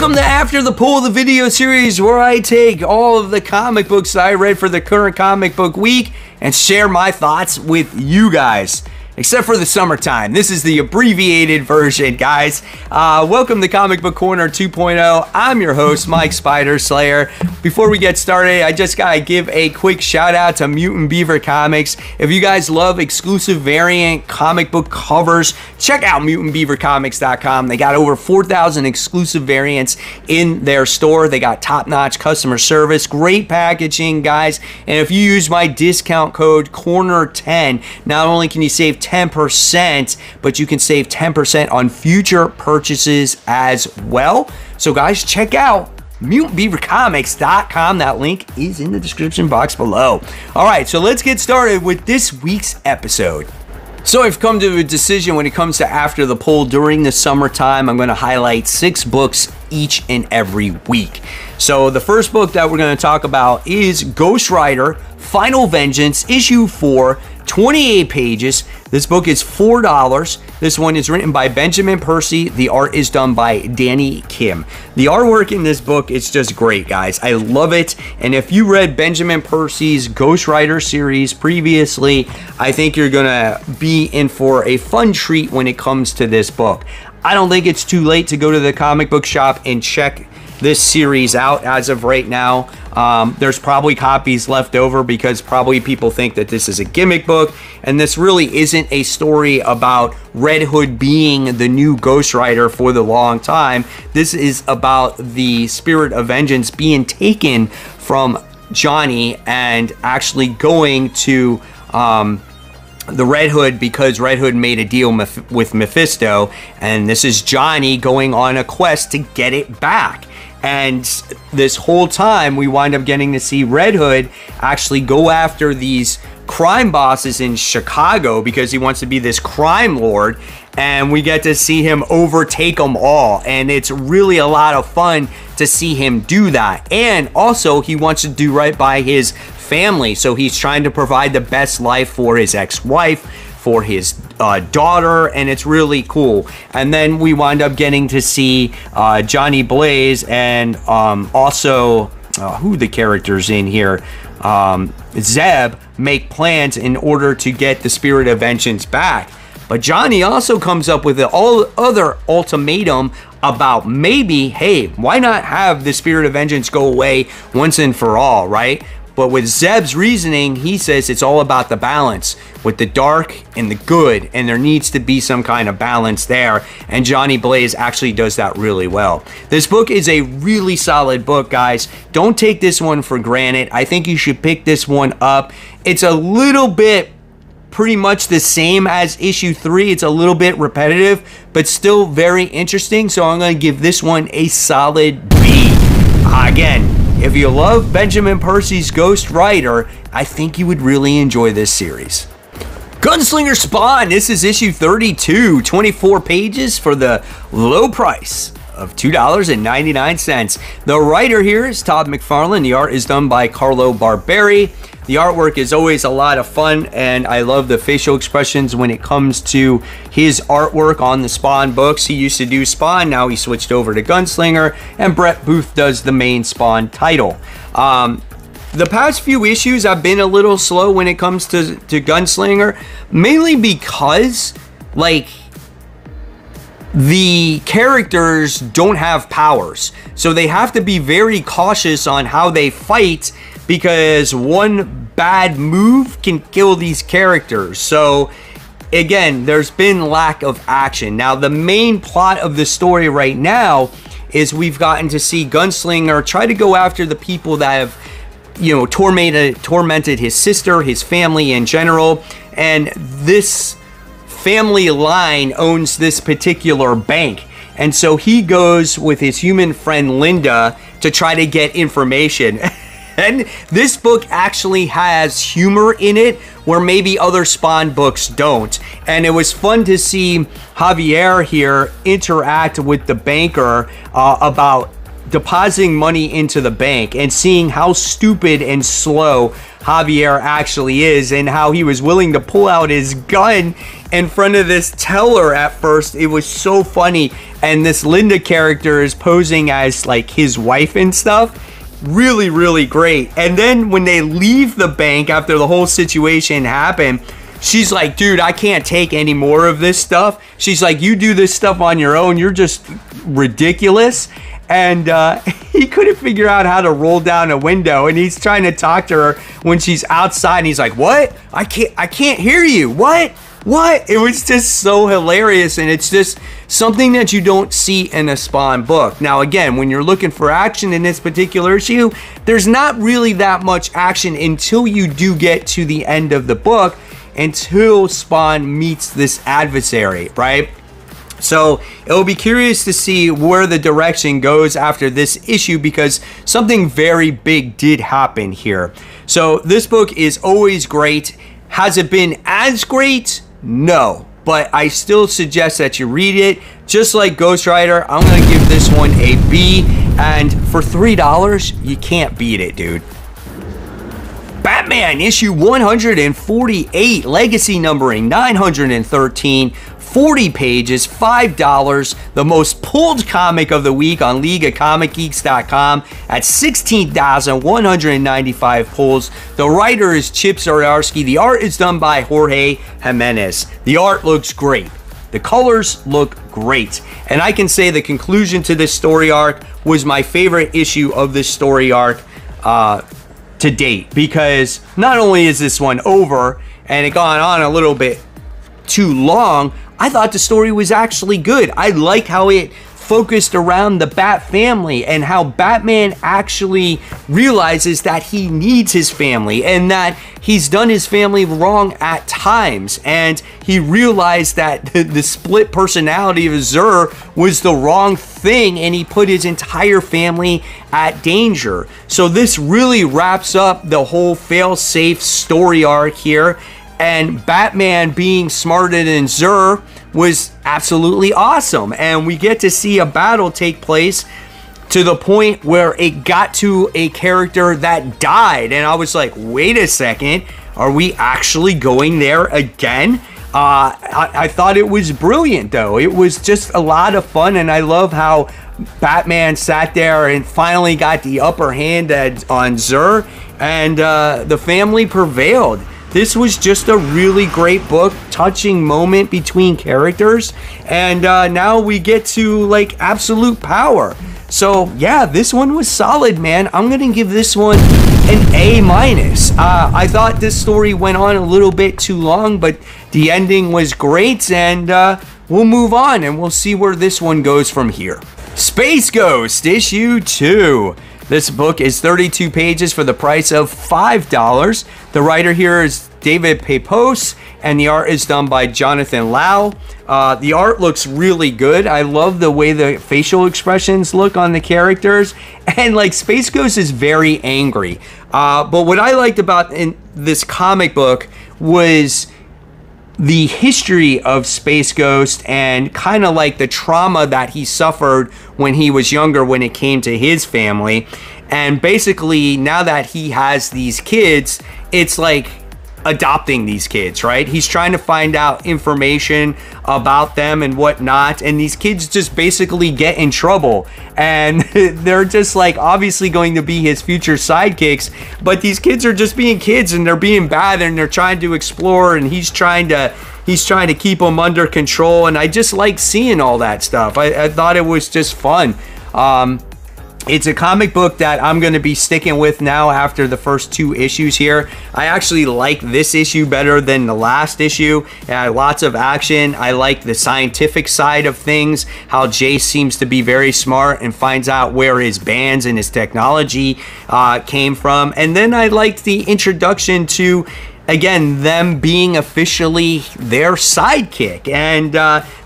Welcome to After the Pull, the video series where I take all of the comic books that I read for the current comic book week and share my thoughts with you guys. Except for the summertime. This is the abbreviated version, guys. Welcome to Comic Book Corner 2.0. I'm your host, Mike Spider Slayer. Before we get started, I just gotta give a quick shout out to Mutant Beaver Comics. If you guys love exclusive variant comic book covers, check out mutantbeavercomics.com. They got over 4,000 exclusive variants in their store. They got top-notch customer service, great packaging, guys. And if you use my discount code CORNER10, not only can you save 10%, but you can save 10% on future purchases as well. So guys, check out mutantbeavercomics.com. That link is in the description box below. All right, so let's get started with this week's episode. So I've come to a decision when it comes to After the Pull. During the summertime, I'm going to highlight 6 books each and every week. So the first book that we're going to talk about is Ghost Rider Final Vengeance, issue 4, 28 pages. This book is $4. This one is written by Benjamin Percy. The art is done by Danny Kim. The artwork in this book is just great, guys. I love it. And if you read Benjamin Percy's Ghost Rider series previously, I think you're gonna be in for a fun treat when it comes to this book. I don't think it's too late to go to the comic book shop and check this series out as of right now. There's probably copies left over because probably people think that this is a gimmick book, and this really isn't a story about Red Hood being the new Ghost Rider for the long time. This is about the spirit of vengeance being taken from Johnny and actually going to the Red Hood because Red Hood made a deal with Mephisto, and this is Johnny going on a quest to get it back. And this whole time, we wind up getting to see Red Hood actually go after these crime bosses in Chicago because he wants to be this crime lord. And we get to see him overtake them all. And it's really a lot of fun to see him do that. And also, he wants to do right by his family. So he's trying to provide the best life for his ex-wife, for his daughter, and it's really cool. And then we wind up getting to see Johnny Blaze and also who the characters in here, Zeb, make plans in order to get the Spirit of Vengeance back. But Johnny also comes up with all other ultimatum about maybe, hey, why not have the Spirit of Vengeance go away once and for all, right? But with Zeb's reasoning, he says it's all about the balance with the dark and the good, and there needs to be some kind of balance there, and Johnny Blaze actually does that really well. This book is a really solid book, guys. Don't take this one for granted. I think you should pick this one up. It's a little bit pretty much the same as issue 3. It's a little bit repetitive, but still very interesting, so I'm going to give this one a solid B. Again, if you love Benjamin Percy's Ghost Rider, I think you would really enjoy this series. Gunslinger Spawn, this is issue 32, 24 pages for the low price of $2.99. The writer here is Todd McFarlane. The art is done by Carlo Barberi. The artwork is always a lot of fun, and I love the facial expressions when it comes to his artwork on the Spawn books. He used to do Spawn, now he switched over to Gunslinger, and Brett Booth does the main Spawn title. The past few issues have been a little slow when it comes to Gunslinger, mainly because, like, the characters don't have powers, so they have to be very cautious on how they fight because one bad move can kill these characters. So again, there's been lack of action. Now, the main plot of the story right now is we've gotten to see Gunslinger try to go after the people that have, you know, tormented his sister, his family in general, and this family line owns this particular bank. And so he goes with his human friend Linda to try to get information. And this book actually has humor in it where maybe other Spawn books don't. And it was fun to see Javier here interact with the banker about depositing money into the bank and seeing how stupid and slow Javier actually is, and how he was willing to pull out his gun in front of this teller at first. It was so funny. And this Linda character is posing as like his wife and stuff. Really, really great. And then when they leave the bank after the whole situation happened, she's like, dude, I can't take any more of this stuff. She's like, you do this stuff on your own. You're just ridiculous. And he couldn't figure out how to roll down a window, and he's trying to talk to her when she's outside, and he's like, what? I can't hear you. What? It was just so hilarious, and it's just something that you don't see in a Spawn book. Now, again, when you're looking for action in this particular issue, there's not really that much action until you do get to the end of the book, until Spawn meets this adversary, right? So it'll be curious to see where the direction goes after this issue, because something very big did happen here. So this book is always great. Has it been as great? No, but I still suggest that you read it. Just like Ghost Rider, I'm going to give this one a B, and for $3, you can't beat it, dude. Batman issue 148, legacy numbering 913, 40 pages, $5. The most pulled comic of the week on LeagueOfComicGeeks.com at 16,195 pulls. The writer is Chip Zdarsky. The art is done by Jorge Jimenez. The art looks great. The colors look great. And I can say the conclusion to this story arc was my favorite issue of this story arc to date, because not only is this one over and it gone on a little bit too long, I thought the story was actually good. I like how it focused around the Bat family and how Batman actually realizes that he needs his family and that he's done his family wrong at times, and he realized that the split personality of Zur was the wrong thing, and he put his entire family at danger. So this really wraps up the whole fail-safe story arc here, and Batman being smarter than Zur was absolutely awesome. And we get to see a battle take place to the point where it got to a character that died. And I was like, wait a second, are we actually going there again? I thought it was brilliant, though. It was just a lot of fun, and I love how Batman sat there and finally got the upper hand on Zur, and the family prevailed. This was just a really great book, touching moment between characters, and now we get to like absolute power. So yeah, this one was solid, man. I'm gonna give this one an A-. I thought this story went on a little bit too long, but the ending was great, and we'll move on and we'll see where this one goes from here. Space Ghost issue 2. This book is 32 pages for the price of $5. The writer here is David Pepose, and the art is done by Jonathan Lau. The art looks really good. I love the way the facial expressions look on the characters, and like Space Ghost is very angry. But what I liked about in this comic book was the history of Space Ghost and kind of like the trauma that he suffered when he was younger when it came to his family. And basically now that he has these kids, it's like adopting these kids, right? He's trying to find out information about them and whatnot, and these kids just basically get in trouble, and they're just like obviously going to be his future sidekicks, but these kids are just being kids and they're being bad, and they're trying to explore, and he's trying to keep them under control, and I just like seeing all that stuff. I thought it was just fun. It's a comic book that I'm going to be sticking with now after the first 2 issues here. I actually like this issue better than the last issue. It had lots of action. I like the scientific side of things, how Jace seems to be very smart and finds out where his bands and his technology came from. And then I liked the introduction to, again, them being officially their sidekick, and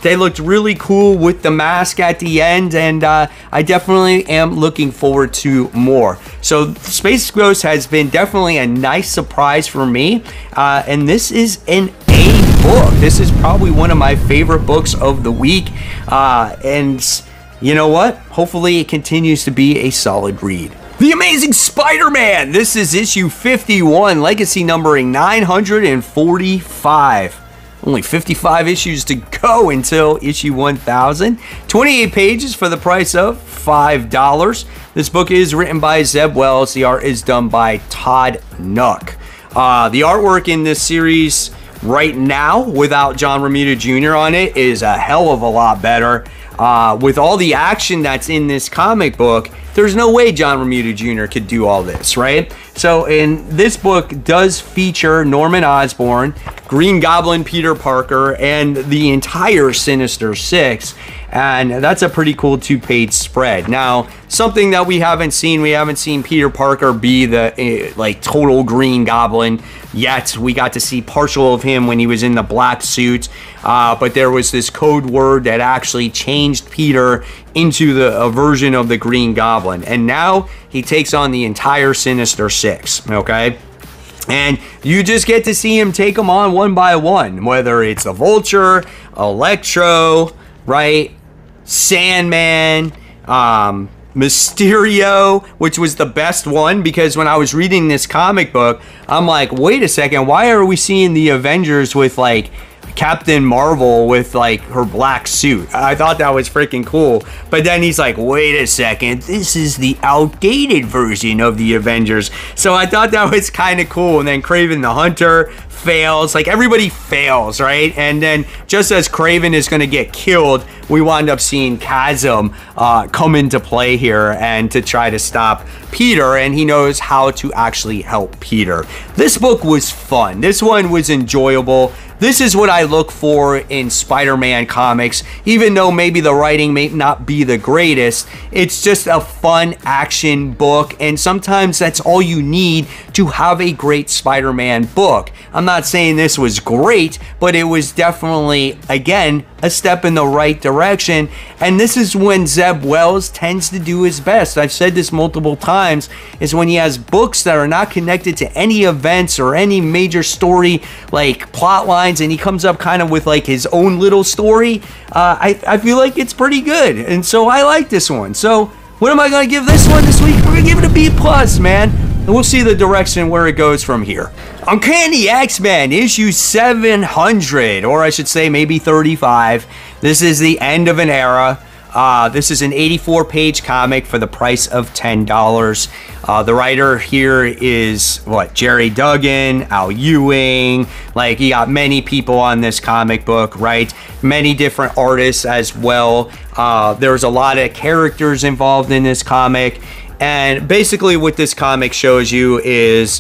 they looked really cool with the mask at the end, and I definitely am looking forward to more. So Space Ghost has been definitely a nice surprise for me, and this is an A book. This is probably one of my favorite books of the week, and you know what? Hopefully it continues to be a solid read. The Amazing Spider-Man! This is issue 51, legacy numbering 945. Only 55 issues to go until issue 1000. 28 pages for the price of $5. This book is written by Zeb Wells. The art is done by Todd Nook. The artwork in this series right now, without John Romita Jr. on it, is a hell of a lot better. With all the action that's in this comic book, there's no way John Romita Jr. could do all this, right? So, in this book does feature Norman Osborn, Green Goblin Peter Parker, and the entire Sinister Six, and that's a pretty cool two-page spread. Now, something that we haven't seen Peter Parker be the like total Green Goblin yet. We got to see partial of him when he was in the black suit, but there was this code word that actually changed Peter into a version of the Green Goblin, and now he takes on the entire Sinister Six, okay? And you just get to see him take them on one by one, whether it's the Vulture, Electro, right, Sandman, Mysterio, which was the best one, because when I was reading this comic book, I'm like, wait a second, why are we seeing the Avengers with like Captain Marvel with like her black suit? I thought that was freaking cool. But then he's like, wait a second, this is the outdated version of the Avengers. So I thought that was kind of cool. And then Kraven the Hunter fails. Like, everybody fails, right? And then just as Kraven is going to get killed, we wind up seeing Chasm come into play here and to try to stop Peter, and he knows how to actually help Peter. This book was fun. This one was enjoyable. This is what I look for in Spider-Man comics. Even though maybe the writing may not be the greatest, it's just a fun action book, and sometimes that's all you need to have a great Spider-Man book. I'm not saying this was great, but it was definitely, again, a step in the right direction, and this is when Zeb Wells tends to do his best. I've said this multiple times, is when he has books that are not connected to any events or any major story, like plot lines, and he comes up kind of with like his own little story. I feel like it's pretty good, and so I like this one. So what am I going to give this one this week? We're going to give it a B+, man. And we'll see the direction where it goes from here. Uncanny X-Men, issue 700, or I should say maybe 35. This is the end of an era. This is an 84-page comic for the price of $10. The writer here is, Jerry Duggan, Al Ewing. Like, you got many people on this comic book, right? Many different artists as well. There's a lot of characters involved in this comic. And basically what this comic shows you is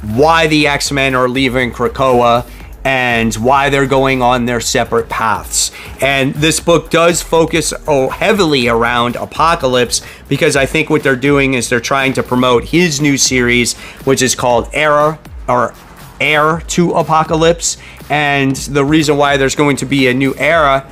why the X-Men are leaving Krakoa and why they're going on their separate paths. And this book does focus heavily around Apocalypse, because I think what they're doing is they're trying to promote his new series, which is called Heir to Apocalypse. And the reason why there's going to be a new heir,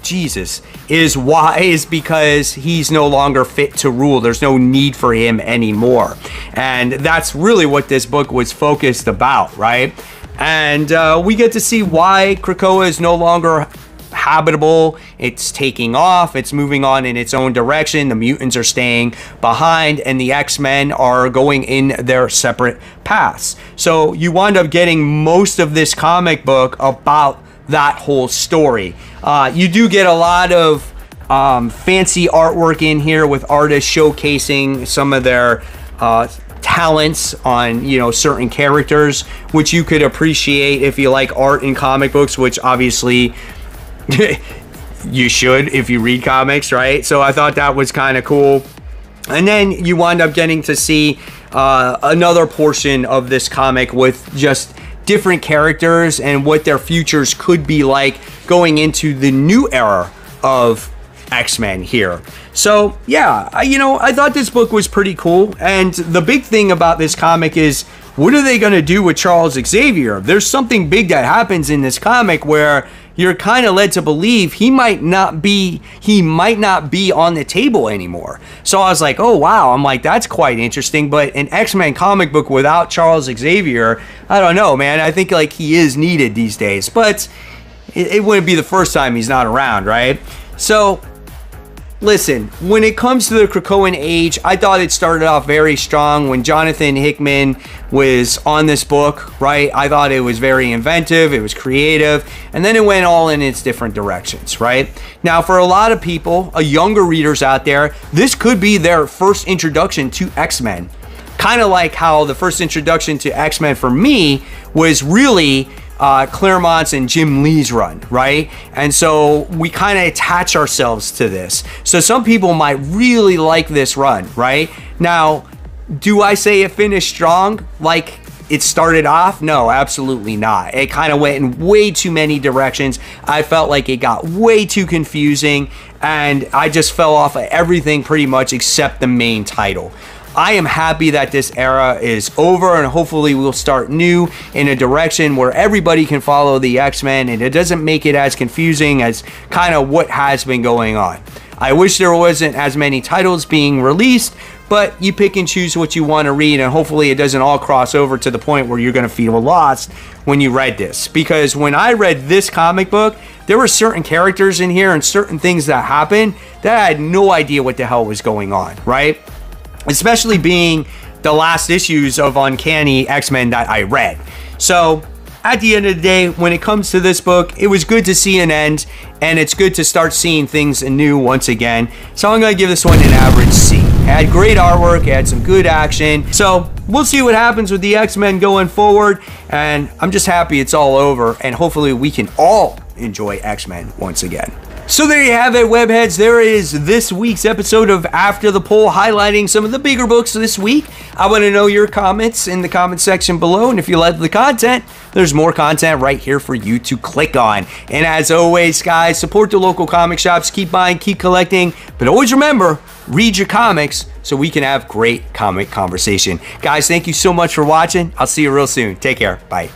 Jesus, is because he's no longer fit to rule. There's no need for him anymore. And that's really what this book was focused about, right? And we get to see why Krakoa is no longer habitable. It's taking off. It's moving on in its own direction. The mutants are staying behind, and the X-Men are going in their separate paths. So you wind up getting most of this comic book about that whole story. You do get a lot of fancy artwork in here with artists showcasing some of their talents on, certain characters, which you could appreciate if you like art in comic books, which obviously you should if you read comics, right? So I thought that was kind of cool. And then you wind up getting to see another portion of this comic with just different characters and what their futures could be like going into the new era of X-Men here. So yeah, I thought this book was pretty cool. And the big thing about this comic is, what are they going to do with Charles Xavier? There's something big that happens in this comic where you're kind of led to believe he might not be on the table anymore. So I was like, oh wow, I'm like, that's quite interesting. But an X-Men comic book without Charles Xavier, I don't know, man. I think like he is needed these days, but it wouldn't be the first time he's not around, right? So listen, when it comes to the Krakoan age, I thought it started off very strong when Jonathan Hickman was on this book, right? I thought it was very inventive, it was creative, and then it went all in its different directions, right? Now, for a lot of people, younger readers out there, this could be their first introduction to X-Men. Kind of like how the first introduction to X-Men for me was really Claremont's and Jim Lee's run, right? And so we kind of attach ourselves to this. So some people might really like this run, right? Now, do I say it finished strong like it started off? No, absolutely not. It kind of went in way too many directions. I felt like it got way too confusing, and I just fell off of everything pretty much except the main title. I am happy that this era is over, and hopefully we'll start new in a direction where everybody can follow the X-Men and it doesn't make it as confusing as kind of what has been going on. I wish there wasn't as many titles being released, but you pick and choose what you want to read, and hopefully it doesn't all cross over to the point where you're going to feel lost when you read this. Because when I read this comic book, there were certain characters in here and certain things that happened that I had no idea what the hell was going on, right? Especially being the last issues of Uncanny X-Men that I read. So at the end of the day, when it comes to this book, it was good to see an end, and it's good to start seeing things anew once again. So I'm going to give this one an average C. It had great artwork, it had some good action. So we'll see what happens with the X-Men going forward, and I'm just happy it's all over, and hopefully we can all enjoy X-Men once again. So there you have it, webheads. There is this week's episode of After the Poll, highlighting some of the bigger books this week. I want to know your comments in the comment section below, and if you like the content, there's more content right here for you to click on. And as always, guys, support the local comic shops. Keep buying, keep collecting, but always remember, read your comics so we can have great comic conversation. Guys, thank you so much for watching. I'll see you real soon. Take care. Bye.